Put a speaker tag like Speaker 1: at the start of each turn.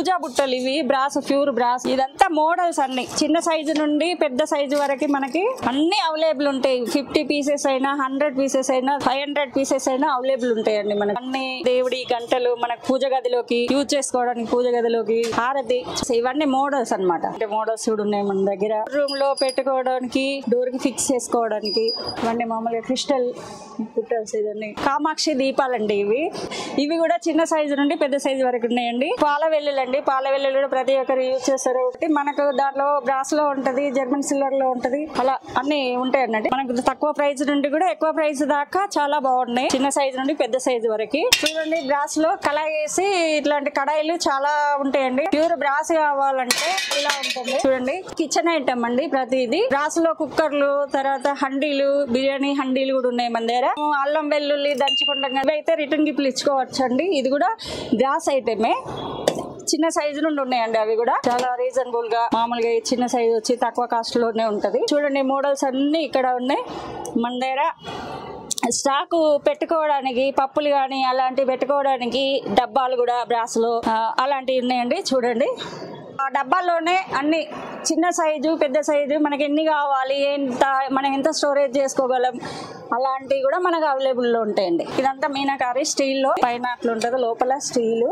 Speaker 1: పూజా బుట్టలు ఇవి brass, pure brass. ఇదంతా మోడల్స్ అన్ని చిన్న సైజు నుండి పెద్ద సైజు వరకు మనకి అన్ని అవైలబుల్ ఉంటాయి. 50 పీసెస్ అయినా 100 పీసెస్ అయినా 500 పీసెస్ అయినా అవైలబుల్ ఉంటాయండి. మనకి అన్ని దేవుడి గంటలు మనకు పూజ గదిలోకి యూజ్ చేసుకోవడానికి, పూజ గదిలోకి హారతి, ఇవన్నీ మోడల్స్ అన్నమాట. అంటే మోడల్స్ కూడా ఉన్నాయి మన దగ్గర. రూమ్ లో పెట్టుకోవడానికి, డోర్ కి ఫిక్స్ చేసుకోవడానికి ఇవన్నీ మామూలుగా క్రిస్టల్ బుట్టల్స్. ఇవన్నీ కామాక్షి దీపాలండి. ఇవి కూడా చిన్న సైజు నుండి పెద్ద సైజు వరకు ఉన్నాయండి. పాల వెల్లులండి. పాల వెల్లుల్లి కూడా ప్రతి ఒక్కరు యూజ్ చేస్తారు. మనకు దాంట్లో బ్రాస్ లో ఉంటది, జర్మన్ సిల్వర్ లో ఉంటది, అలా అన్ని ఉంటాయి అన్నట్టు. మనకు తక్కువ ప్రైస్ నుండి కూడా ఎక్కువ ప్రైస్ దాకా చాలా బాగున్నాయి. చిన్న సైజు నుండి పెద్ద సైజు వరకు. చూడండి బ్రాస్ లో కళాయి వేసి ఇట్లాంటి కడాయిలు చాలా ఉంటాయండి. ప్యూర్ బ్రాస్ కావాలంటే ఇలా ఉంటుంది. చూడండి కిచెన్ ఐటమ్ అండి. ప్రతిది బ్రాస్ లో కుక్కర్లు, తర్వాత హండీలు, బిర్యానీ హండీలు కూడా ఉన్నాయి మన దగ్గర. అల్లం వెల్లుల్లి దంచుకుంటాం అయితే రిటర్న్ గిఫ్ట్లు ఇచ్చుకోవచ్చు అండి. ఇది కూడా గ్లాస్ ఐటమే. చిన్న సైజు నుండి ఉన్నాయండి. అవి కూడా చాలా రీజనబుల్ గా, మామూలుగా చిన్న సైజు వచ్చి తక్కువ కాస్ట్ లోనే ఉంటది. చూడండి మోడల్స్ అన్ని ఇక్కడ ఉన్నాయి మన దగ్గర. స్టాక్ పెట్టుకోవడానికి పప్పులు గాని అలాంటివి పెట్టుకోవడానికి డబ్బాలు కూడా బ్రాస్ లో అలాంటివి ఉన్నాయండి. చూడండి ఆ డబ్బాల్లోనే అన్ని చిన్న సైజు పెద్ద సైజు మనకి ఎన్ని కావాలి, మనం ఎంత స్టోరేజ్ చేసుకోగలం అలాంటివి కూడా మనకు అవైలబుల్ లో ఉంటాయండి. ఇదంతా మీనాకారి స్టీల్ లో, పైన అట్లా ఉంటది, లోపల స్టీల్.